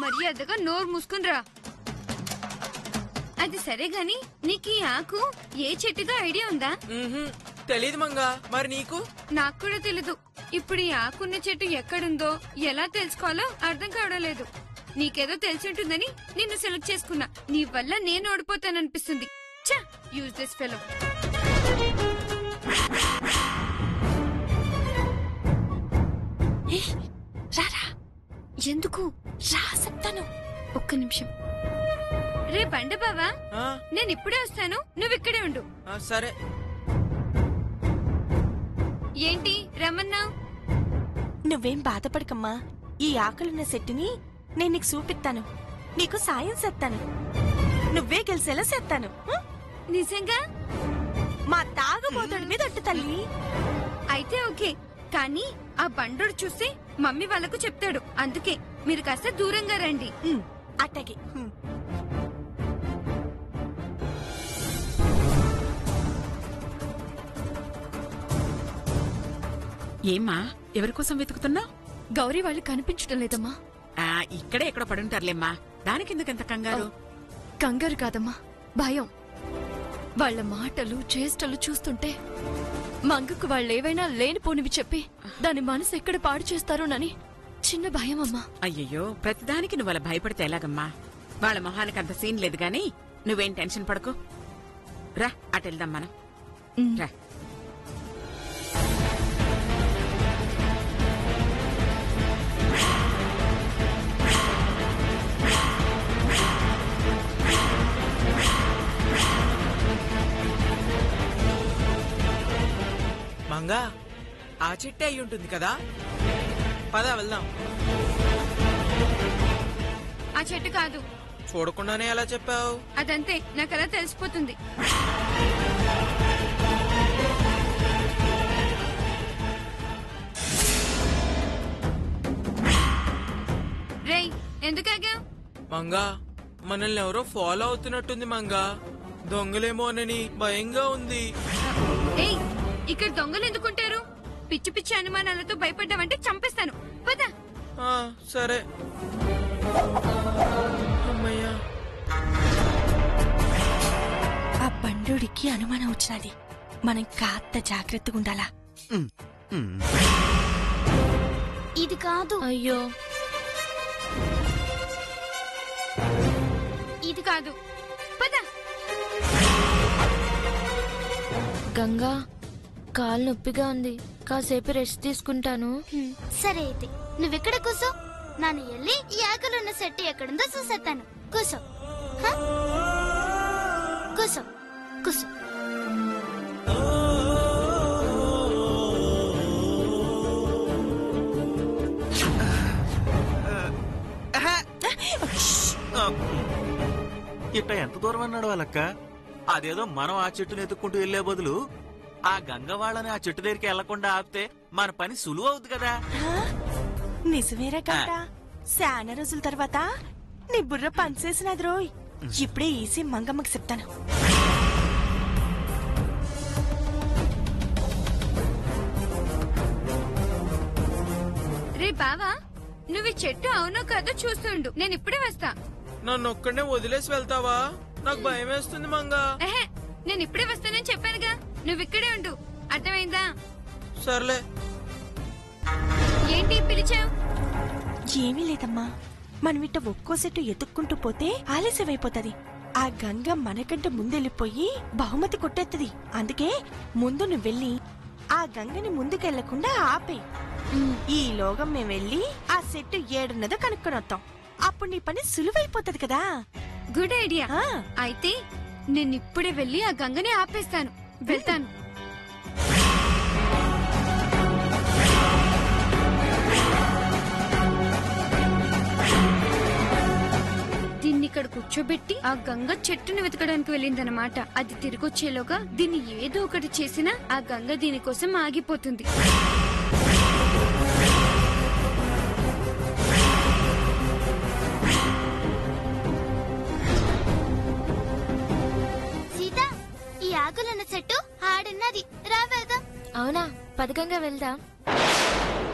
మర్యాదగా నోరు మూసుకునిరా. అది సరే గాని నీకు ఈ ఆకు ఏ చెట్టుగా ఐడియా ఉందా? తెలీదు మంగా. మరి నీకు? నాకు కూడా తెలీదు. ఇప్పుడు ఈ ఆకున్న చెట్టు ఎక్కడుందో ఎలా తెలుసుకోవాలో అర్థం కావడం లేదు. నీకేదో తెలిసింటుందని నిన్ను సెలెక్ట్ చేసుకున్నా. నీ వల్ల నేను ఓడిపోతాననిపిస్తుంది. ఛా, యూజ్ దిస్ ఫెలో. రారా. ఎందుకు? రా చెప్తాను. ఒక్క నిమిషం. రే బండ బావా, నేను ఇప్పుడే వస్తాను, నువ్వు ఇక్కడే ఉండు. సరే. ఏంటి రమ్మన్నావు? నువ్వేం బాధపడకమ్మా. ఈ ఆకులున్న సెట్టుని నేను నీకు చూపిస్తాను. నీకు సాయం చేస్తాను. నువ్వే గెలిచేలా చేస్తాను. నిజంగా? మా తాగబోతాడు మీద అట్టు తల్లి. అయితే ఓకే. కానీ ఆ బండోడు చూస్తే మమ్మీ వాళ్ళకు చెప్తాడు. అందుకే మీరు కాస్త దూరంగా రండి. అట్టకి. ఏమ్మా, ఎవరికోసం వెతుకుతున్నా? గౌరీ వాళ్ళు కనిపించడం లేదమ్మా. ఇక్కడే ఎక్కడ పడుంటారులేమ్మా. దానికెందుకంత కంగారు? కంగారు కాదమ్మా, భయం. వాళ్ల మాటలు చేష్టలు చూస్తుంటే మంగకు వాళ్ళేవైనా లేనిపోనివి చెప్పి దాని మనసు ఎక్కడ పాడు చేస్తారోనని చిన్న భయం అమ్మా. అయ్యయ్యో, ప్రతిదానికి నువ్వు అలా భయపడితే ఎలాగమ్మా? వాళ్ళ మొహానికి అంత సీన్ లేదు గాని నువ్వేం టెన్షన్ పడకు. రా, అటెళ్దాం మనం. రా. మంగా, ఆ చెట్టే అయి ఉంటుంది కదా. పద వెళ్దాం. ఆ చెట్టు కాదు. చూడకుండానే ఎలా చెప్పావు? అదంతే, నాకలా తెలిసిపోతుంది. రేయ్, ఎందుకాగా? మంగా, మనల్ని ఎవరో ఫాలో అవుతున్నట్టుంది మంగా. దొంగలేమోనని భయంగా ఉంది. ఏయ్, ఇక్కడ దొంగలు ఎందుకుంటారు? పిచ్చి పిచ్చి అనుమానాలతో భయపడ్డావంటే చంపేస్తాను. పద. సరే. అమ్మయ్యా. ఆ బండోడికి అనుమానం వచ్చినది. మనం కాస్త జాగ్రత్తగా ఉండాలా. ఇది కాదు. అయ్యో, ఇది కాదు. పద. గంగా, కాలు నొప్పిగా ఉంది, కాసేపు రెస్ట్ తీసుకుంటాను. సరే అయితే నువ్వెక్కడ కూసో, నాను ఎల్లి ఈ ఆకలున్న సెట్టు ఎక్కడుందో చూసేస్తాను. కూసో, కూసో, కూసో. ఇట్ట ఎంత దూరం అన్నాడు వాళ్ళక్క. అదేదో మనం ఆ చెట్టును ఎత్తుక్కుంటూ వెళ్లే బదులు ఆ గంగ వాళ్ళని ఆ చెట్టు దగ్గరికి వెళ్లకుండా ఆపితే మన పని సులువు అవుతుంది కదా. నిజమేరా గంట. చాలా రోజుల తర్వాత నీ బుర్ర పనిచేసినది రోయ్. ఇప్పుడే ఈసీ మంగమ్మకి చెప్తాను. రే బావా, నువ్వు చెట్టు అవునో కాదో చూస్తుండు, నేను ఇప్పుడే వస్తా. నన్ను ఒక్కడే వదిలేసి వెళ్తావా? నాకు భయం వేస్తుంది మంగా. నేను ఇప్పుడే వస్తానని చెప్పానుగా, నువ్వు ఇక్కడే ఉండు. అర్థమైందా? సర్లే. ఏంటి పిలిచావు? ఏమీ లేదమ్మా. మనం ఇట్ట ఒక్కో సెట్టు ఎత్తుక్కుంటూ పోతే ఆలస్యమైపోతది. ఆ గంగ మనకంటే ముందెళ్ళిపోయి బహుమతి కొట్టేత్తది. అందుకే ముందు నువ్వు వెళ్ళి ఆ గంగని ముందుకెళ్లకుండా ఆపే. ఈలోగా మేము వెళ్ళి ఆ సెట్టు ఏడున్నదో కనుక్కొని వస్తాం. అప్పుడు నీ పని సులువైపోతది కదా. Good idea. అయితే నేను ఇప్పుడే వెళ్ళి ఆ గంగని ఆపేస్తాను. వెళ్తాను. దీన్ని ఇక్కడ కూర్చోబెట్టి ఆ గంగ చెట్టుని వెతకడానికి వెళ్ళిందనమాట. అది తిరిగొచ్చేలోగా దీన్ని ఏదో ఒకటి చేసినా ఆ గంగ దీనికోసం ఆగిపోతుంది. సీత, ఈ ఆకులున్న చెట్టు ఆడున్నది, రా వెళ్దాం. అవునా, పథకంగా వెళ్దాం.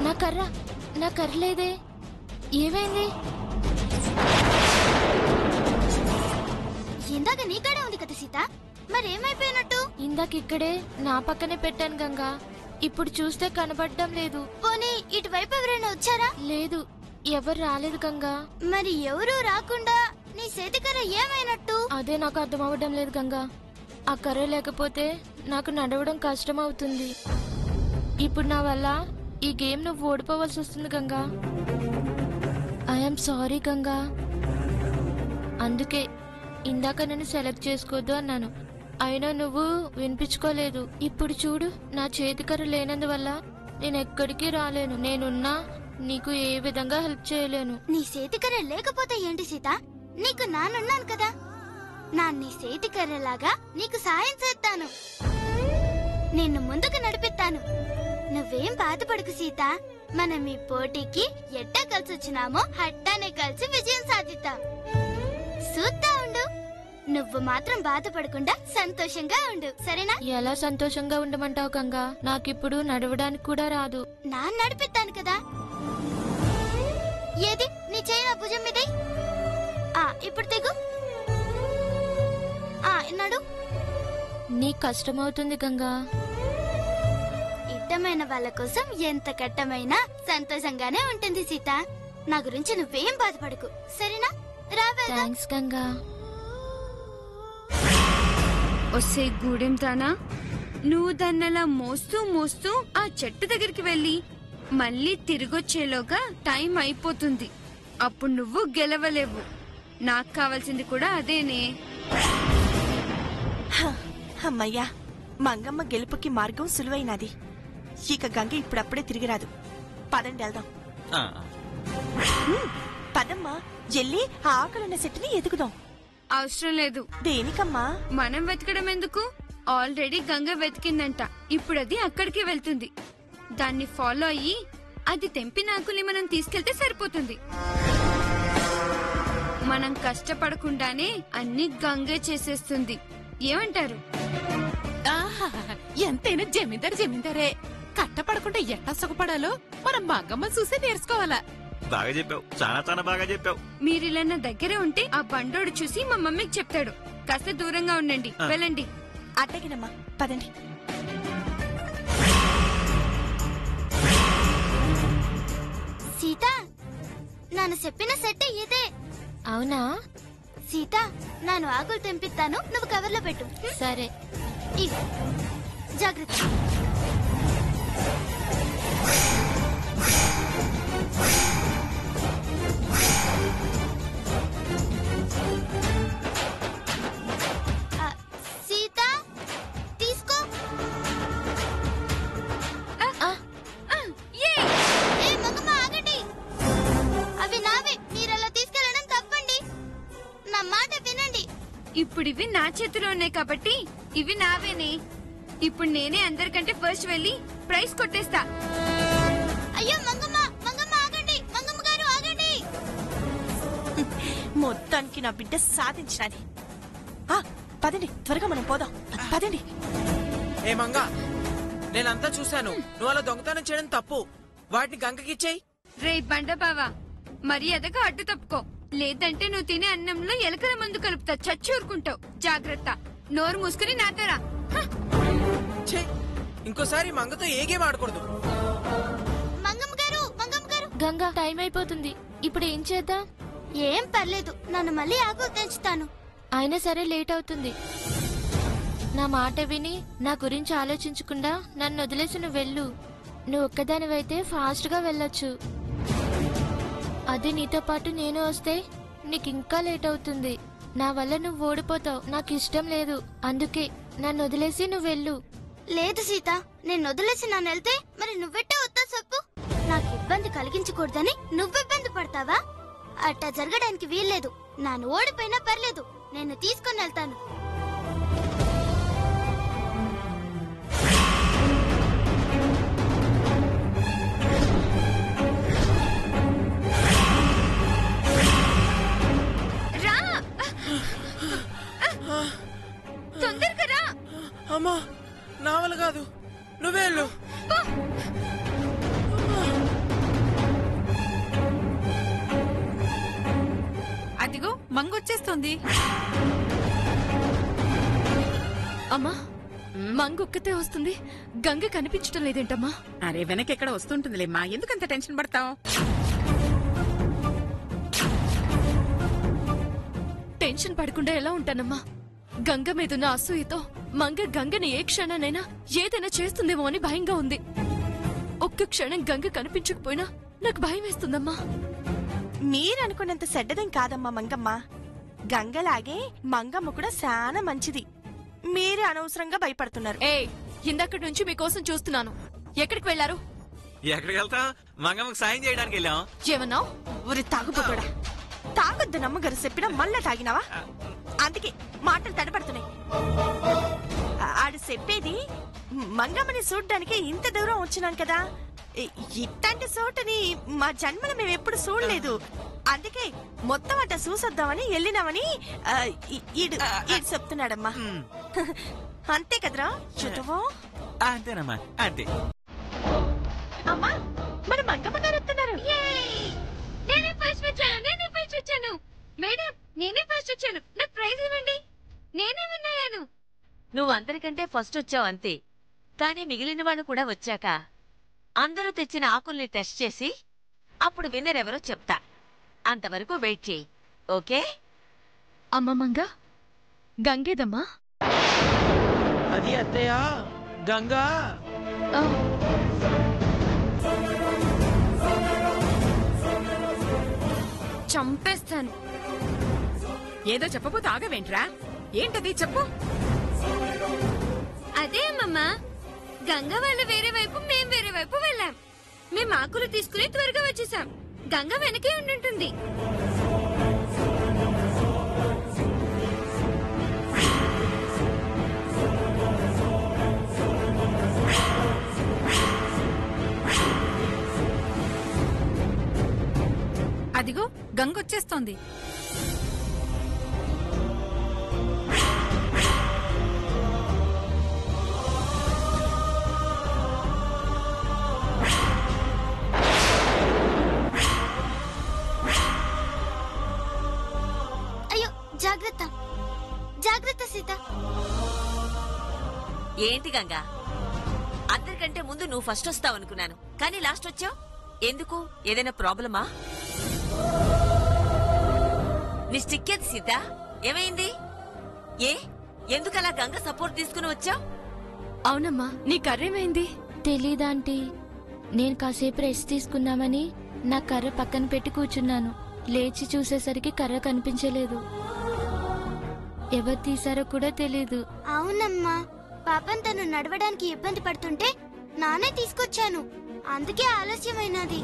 నా కర్ర లేదే, ఏమైంది? మరేమైపోయినట్టు? ఇందాక ఇక్కడే నా పక్కనే పెట్టాను గంగా. ఇప్పుడు చూస్తే కనబడడం లేదు. పోనీ ఇటువైపు ఎవరైనా వచ్చారా? లేదు, ఎవరు రాలేదు గంగా. మరి ఎవరు రాకుండా నీ చేతికర్ర ఏమైనట్టు? అదే నాకు అర్థం అవ్వడం లేదు గంగా. ఆ కర్ర లేకపోతే నాకు నడవడం కష్టం అవుతుంది. ఇప్పుడు నా వల్ల ఈ గేమ్ నువ్వు ఓడిపోవాల్సి వస్తుంది గంగా. I'm sorry Ganga. అందుకే ఇందాక నేను సెలెక్ట్ చేసుకోవద్దు అన్నాను. అయినా నువ్వు వినిపించుకోలేదు. ఇప్పుడు చూడు, నా చేతికర్ర లేనందువల్ల నేను ఎక్కడికి రాలేను. నేనున్నా నీకు ఏ విధంగా హెల్ప్ చేయలేను. నీ చేతికర్ర లేకపోతే ఏంటి సీత? నీకు నానున్నాను కదా. నా నీ చేతికర్రలాగా నీకు సాయం చేస్తాను. నిన్ను ముందుకు నడిపిస్తాను. నువ్వేం బాధపడకు సీత. మనం ఈ పోటీకి ఎట్టా కలిసి వచ్చినామో అట్టానే కలిసి విజయం సాధిద్దాం. చూస్తా ఉండు. నువ్వు మాత్రం బాధపడకుండా సంతోషంగా ఉండు, సరేనా? ఎలా సంతోషంగా ఉండమంటావు గంగా? నాకిప్పుడు నడవడానికి కూడా రాదు. నా నడిపిస్తాను కదా. ఏది నీ చేయి నా భుజం మీద. ఇప్పుడు తెగు. నడు. నీ కష్టమవుతుంది గంగా. ఇష్టమైన వాళ్ళ కోసం ఎంత కట్టమైనా సంతోషంగానే ఉంటుంది సీత. నా గురించి నువ్వేం బాధపడకు, సరేనా? రావే. థ్యాంక్స్ గంగా. ఒసే గూడెం తానా, నువ్వు దాన్నలా మోస్తూ మోస్తూ ఆ చెట్టు దగ్గరికి వెళ్ళి మళ్ళీ తిరిగొచ్చేలోగా టైం అయిపోతుంది. అప్పుడు నువ్వు గెలవలేవు. నాకు కావాల్సింది కూడా అదేనే. అమ్మయ్యా, మంగమ్మ గెలుపుకి మార్గం సులువైనది. ఇక గంగ ఇప్పుడప్పుడే తిరిగి రాదు. పదండి వెళ్దాం. ఆ, పదమ్మా, ఎల్లి ఆ ఆకలున్న చెట్టుని ఎదుగుదాం. అవసరం లేదు. దేనికమ్మా? మనం వెతకడం ఎందుకు? ఆల్రెడీ గంగ వెతికిందంట. ఇప్పుడు అది అక్కడికి వెళ్తుంది. దాన్ని ఫాలో అయ్యి అది తెంపిన ఆకుల్ని మనం తీసుకెళ్తే సరిపోతుంది. మనం కష్టపడకుండానే అన్ని గంగే చేసేస్తుంది. ఏమంటారు? ఎంతైనా జమీందారే. కట్టపడకుండా ఎట్టా సుఖపడాలో మనం మంగమ్మ చూసి నేర్చుకోవాలా. బాగా చెప్పావు, చాలా చాలా బాగా చెప్పావు. మీరిలా నా దగ్గరే ఉంటే ఆ బండోడు చూసి మా మమ్మీకి చెప్తాడు. కాస్త దూరంగా ఉండండి. వెళ్ళండి. అట్టగినమ్మా, పదండి. సీత, నాను చెప్పిన సెట్ ఇదే. అవునా? సీత, నాను ఆకులు తెంపిస్తాను, నువ్వు కవర్లో పెట్టు. సరే. ఇగో, జాగ్రత్త. సీత, తీసుకో. మంగమ్మ, ఆగండి. అవి నావే. మీరలా తీసుకెళ్ళడం తప్పండి. నా మాట వినండి. ఇప్పుడు ఇవి నా చేతిలో ఉన్నాయి కాబట్టి ఇవి నావేనే. ఇప్పుడు నేనే అందరికంటే ఫస్ట్ వెళ్ళి ప్రైజ్ కొట్టేస్తా. అయ్యో మంగమ్మ, మంగమ్మ ఆగండి. మంగమ్మ గారు ఆగండి. మొత్తానికి నా బిడ్డ సాధించినది. పదండి, త్వరగా మనం పోదాం. పదండి. ఏ మంగా, నేనంతా చూశాను. నువ్వు అలా దొంగతనం చేయడం తప్పు. వాటిని గంగకిచ్చేయి. రే బండ బావా, మర్యాదగా అడ్డు తప్పుకో. లేదంటే నువ్వు తినే అన్నంలో ఎలకల మందు కలుపుతా. చచ్చూరుకుంటావు. జాగ్రత్త. నోరు మూసుకుని నాతోరా. ఛే, ఇంకోసారి మంగతో ఏ గేమ్ ఆడకూడదు. మంగమ్మ గారు, మంగమ్మ గారు. గంగా, టైం అయిపోతుంది. ఇప్పుడు ఏం చేద్దాం? ఏం పర్లేదు, నన్ను మళ్ళీ ఆకులు తెంచుతాను. అయినా సరే లేట్ అవుతుంది. నా మాట విని నా గురించి ఆలోచించకుండా నన్ను వదిలేసి నువ్వు వెళ్ళు. నువ్వు ఒక్కదానివైతే ఫాస్ట్ గా వెళ్ళొచ్చు. అదే నీతో పాటు నేను వస్తే నీకు ఇంకా లేట్ అవుతుంది. నా వల్ల నువ్వు ఓడిపోతావు. నాకు ఇష్టం లేదు. అందుకే నన్ను వదిలేసి నువ్వు వెళ్ళు. లేదు సీత, నేను వదిలేసి నన్ను వెళ్తే మరి నువ్వెట్టే వస్తా చెప్పు. నాకు ఇబ్బంది కలిగించకూడదని నువ్వు ఇబ్బంది పడతావా? అట్టా జరగడానికి వీల్లేదు. నాను ఓడిపోయినా పర్లేదు, నేను తీసుకొని వెళ్తాను. రా, తొందరగా రా. అమ్మా, నా వల్ల కాదు. నువ్వే వెళ్ళు. అదిగో మంగొచ్చేస్తుంది. అమ్మా మంగొక్కతే వస్తుంది, గంగ కనిపించడం లేదేంటమ్మా? అరే వెనకెక్కడ వస్తుంటుందిలేమ్మా, ఎందుకంత టెన్షన్ పడతావు? టెన్షన్ పడకుండా ఎలా ఉంటానమ్మా? గంగ మీదున్న అసూయతో మంగ గంగని ఏ క్షణానైనా ఏదైనా చేస్తుందేమో అని భయంగా ఉంది. ఒక్క క్షణం గంగ కనిపించకపోయినా నాకు భయం వేస్తుందమ్మా. మీరనుకున్నంత చెడ్డదేం కాదమ్మా మంగమ్మ. గంగలాగే మంగమ్మ కూడా చాలా మంచిది. మీరే అనవసరంగా భయపడుతున్నారు. ఇందక్కడి నుంచి మీకోసం చూస్తున్నాను. ఎక్కడికి వెళ్లారు? ఎక్కడికి వెళ్తాం? మంగమ్మకి సాయం చేయడానికి వెళ్ళాం. ఏమన్నావు? ఊరి తాగుపోతాడా? తాగొద్దు నమ్మగారు చెప్పినా మళ్ళా తాగినావా? అందుకే మాటలు తడబడుతున్నాయి. ఆడు చెప్పేది మంగమ్మని చూడ్డానికి ఇంత దూరం వచ్చినాను కదా, ఇట్లాంటి చోటని మా జన్మలో మేము ఎప్పుడు చూడలేదు. అందుకే మొత్తం అట్ట చూసొద్దామని వెళ్ళినామని ఈడు చెప్తున్నాడమ్మా. అంతే కదరా చుట్టవో? అంతేనమ్మా, అంతే. అమ్మా మన మంగమ్మ గారు వస్తున్నారు. నేనే ఫస్ట్ వచ్చాను. మేడం నేనే ఫస్ట్ వచ్చాను. నాకు ప్రైజ్ ఇవ్వండి. నేనే విన్నాను. నువ్వు అందరికంటే ఫస్ట్ వచ్చావు అంతే. కానీ మిగిలిన వాళ్ళు కూడా వచ్చాక అందరూ తెచ్చిన ఆకుల్ని టెస్ట్ చేసి అప్పుడు విన్నర్ ఎవరో చెప్తా. అంతవరకు వెయిట్ చేయి, ఓకే? అమ్మ మంగ, గంగేదమ్మా? అది అత్తయ్య గంగా. చంపేస్తాను. ఏదో చెప్పబోతే ఆగవేంట్రా? ఏంటది చెప్పు. అదే అమ్మమ్మ, గంగ వాళ్ళు వేరే వైపు, మేం వేరే వైపు వెళ్ళాం. మేం ఆకులు తీసుకుని త్వరగా వచ్చేసాం. గంగ వెనకే ఉండుంటుంది. అదిగో గంగొచ్చేస్తోంది. అయ్యో జాగ్రత్త, జాగ్రత్త సీత. ఏంటి గంగా, అందరికంటే ముందు నువ్వు ఫస్ట్ వస్తావు అనుకున్నాను, కానీ లాస్ట్ వచ్చావు. ఎందుకు? ఏదైనా ప్రాబ్లమా? నీ స్టిక్ ఏది సీత? ఏమైంది? ఎందుకలా గంగ సపోర్ట్ తీసుకుని వచ్చావు? అవునమ్మా, నీ కర్రేమైంది? తెలీదాంటీ. నేను కాసేపు రెస్ట్ తీసుకుందామని నా కర్ర పక్కన పెట్టి కూర్చున్నాను. లేచి చూసేసరికి కర్ర కనిపించలేదు. ఎవరు తీసారో కూడా తెలీదు. అవునమ్మా, పాపం తను నడవడానికి ఇబ్బంది పడుతుంటే నానే తీసుకొచ్చాను. అందుకే ఆలస్యమైనది.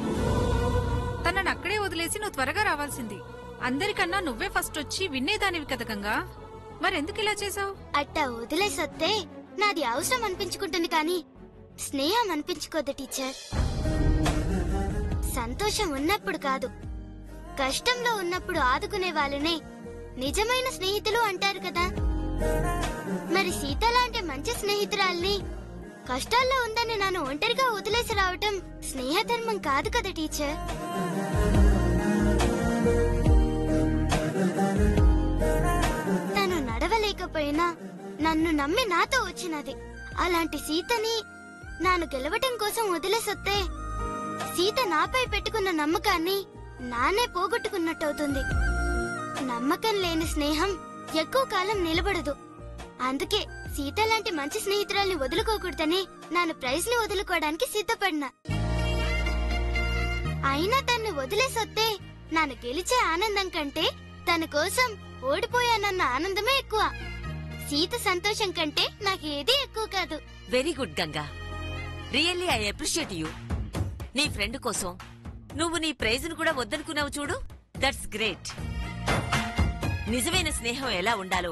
తనని అక్కడే వదిలేసి నువ్వు త్వరగా రావాల్సింది. అందరికన్నా నువ్వే ఫస్ట్ వచ్చి వినేదానివి కదా గంగా, మరెందుకు ఇలా చేసావు? అట్టా వదిలేసొత్తే నాది అవసరం అనిపించుకుంటుంది కానీ స్నేహం అనిపించుకోదు టీచర్. సంతోషం ఉన్నప్పుడు కాదు, కష్టంలో ఉన్నప్పుడు ఆదుకునే వాళ్ళనే నిజమైన స్నేహితులు అంటారు కదా. మరి సీత లాంటి మంచి స్నేహితురాల్ని కష్టాల్లో ఉందని నన్ను ఒంటరిగా వదిలేసి రావటం స్నేహధర్మం కాదు కదా టీచర్. తను నడవలేకపోయినా నన్ను నమ్మి నాతో వచ్చినది. అలాంటి సీతని నాను గెలవటం కోసం వదిలేసొత్తే సీత నాపై పెట్టుకున్న నమ్మకాన్ని నానే పోగొట్టుకున్నట్టవుతుంది. నమ్మకం లేని స్నేహం ఎక్కువ కాలం నిలబడదు. అందుకే సీత లాంటి మంచి స్నేహితురాల్ని వదులుకోకూడదని నాను ప్రైజ్ ని వదులుకోవడానికి సిద్ధపడినా. అయినా తన్ని వదిలేసొత్తే నాను గెలిచే ఆనందం కంటే తన కోసం ఓడిపోయానన్న ఆనందమే ఎక్కువ. సీత సంతోషం కంటే నాకేదీ ఎక్కువ కాదు. Very good Ganga, really I appreciate you. నీ ఫ్రెండ్ కోసం నువ్వు నీ ప్రైజ్ ను కూడా వద్దనుకున్నావు చూడు, దట్స్ గ్రేట్. నిజమైన స్నేహం ఎలా ఉండాలో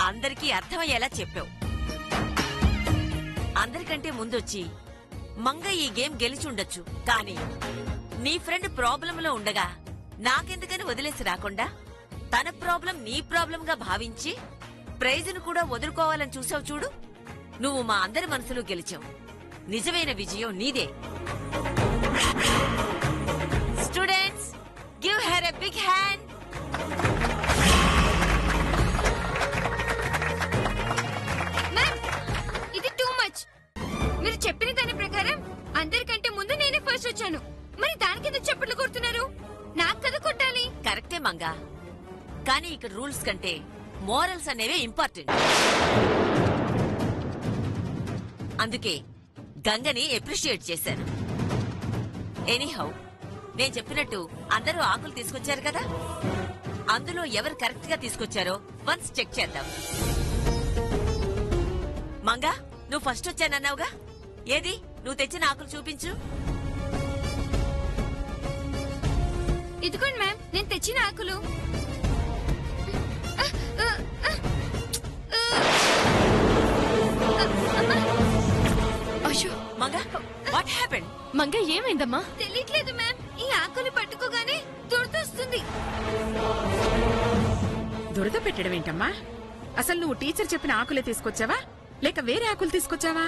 అందరికీ అర్థమయ్యేలా చెప్పావు. అందరికంటే ముందొచ్చి మంగ ఈ గేమ్ గెలిచి ఉండొచ్చు, కానీ నీ ఫ్రెండ్ ప్రాబ్లంలో ఉండగా నాకెందుకని వదిలేసి రాకుండా తన ప్రాబ్లం నీ ప్రాబ్లంగా భావించి ప్రైజును కూడా వదులుకోవాలని చూసావు చూడు. నువ్వు మా అందరి మనసులో గెలిచావు. నిజమైన విజయం నీదే. Students, give her a big hand. Manga, కానీ ఇక్కడ రూల్స్ కంటే మోరల్స్ అనేవే ఇంపార్టెంట్. అందుకే గంగని అప్రిషియేట్ చేశాను. ఎనీహౌ, నేను చెప్పినట్టు అందరూ ఆకులు తీసుకొచ్చారు కదా, అందులో ఎవరు కరెక్ట్ గా తీసుకొచ్చారో వన్స్ చెక్ చేద్దాం. మంగా, నువ్వు ఫస్ట్ వచ్చానన్నావుగా, ఏది నువ్వు తెచ్చిన ఆకులు చూపించు. ఇదిగోండి మ్యామ్, నేను తెచ్చిన ఆకులు. అయ్యో మంగా, వాట్ హ్యాపెండ్? మంగ ఏమైందమ్మా? తెలియట్లేదు మ్యామ్, ఈ ఆకులు పట్టుకోగానే దురదొస్తుంది. దురద పెట్టడం ఏంటమ్మా? అసలు నువ్వు టీచర్ చెప్పిన ఆకులే తీసుకొచ్చావా లేక వేరే ఆకులు తీసుకొచ్చావా?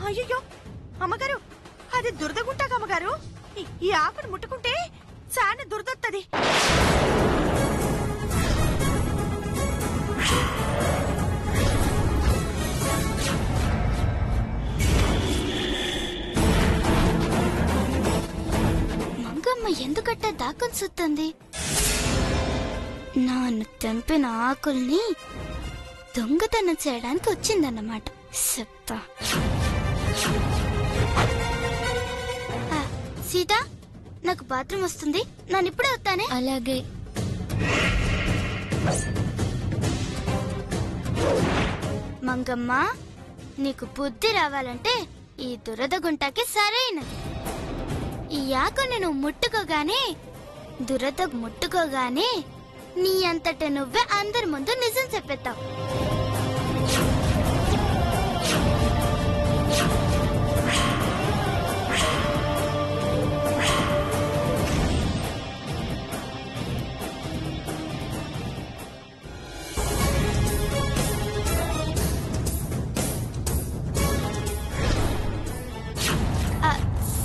అయ్యో అమ్మగారు, అది దురదగుంటాక అమ్మగారు. ఈ ఆకును ముట్టుకుంటే చాలా దురదొత్తది. మంగమ్మ ఎందుకట్ట దాక్కుని సుత్తంది? నాన్ను తెంపిన ఆకుల్ని దొంగతనం చేయడానికి వచ్చిందన్నమాట. చెప్తా. సీత, నాకు బాత్రూమ్ వస్తుంది, నేను ఇప్పుడే వస్తానే. అలాగే. మంగమ్మ, నీకు బుద్ధి రావాలంటే ఈ దురద గుంటాకి సరైనది. ఈ ఆకుని నువ్వు ముట్టుకోగానే, దురద ముట్టుకోగానే నీ అంతట నువ్వే అందరి ముందు నిజం చెప్పేస్తావు.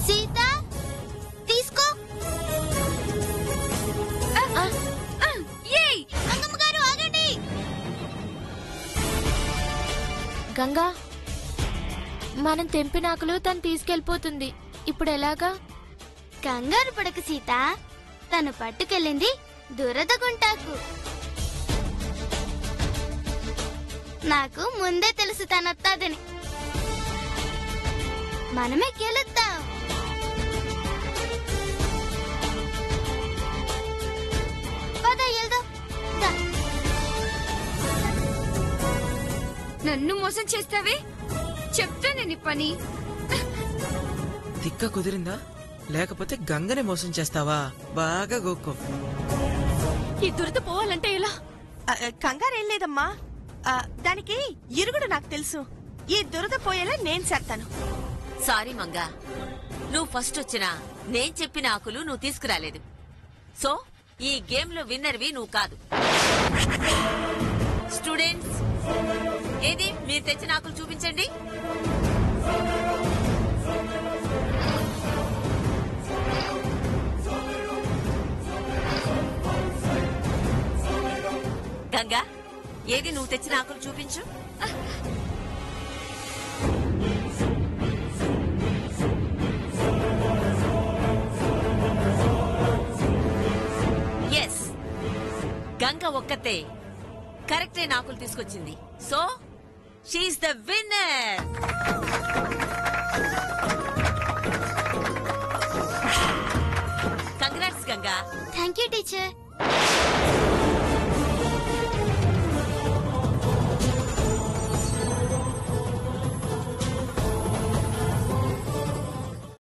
సీత, తీసుకో. మంగమ్మ గారు, ఆగండి. గంగా, మనం తెంపిన ఆకులు తను తీసుకెళ్లిపోతుంది. ఇప్పుడు ఎలాగా? కంగారు పడక సీత, తను పట్టుకెళ్ళింది దురద గుంటాకు. నాకు ముందే తెలుసు తనొత్తాదని. మనమే గెలుద్దాం. పద, వెళ్దాం. దా. నన్ను మోసం చేస్తావే, చెప్తా నేను ఈ పని. తిక్క కుదిరిందా? లేకపోతే గంగని మోసం చేస్తావా? బాగా గోక్కో. ఈ దురద పోవాలంటే ఎలా? కంగారేం లేదమ్మా. దానికి ఇరుగుడు నాకు తెలుసు. ఈ దురద పోయేలా నేను చేస్తాను. సారీ మంగా, నువ్వు ఫస్ట్ వచ్చినా నేను చెప్పిన ఆకులు నువ్వు తీసుకురాలేదు. సో ఈ గేమ్ లో విన్నర్వి నువ్వు కాదు. స్టూడెంట్స్, ఏది మీరు తెచ్చిన ఆకులు చూపించండి. గంగా, ఏది నువ్వు తెచ్చిన ఆకులు చూపించు. ఎస్, గంగ ఒక్కతే కరెక్టే ఆకులు తీసుకొచ్చింది. So she's the winner. Congrats Ganga. Thank you teacher.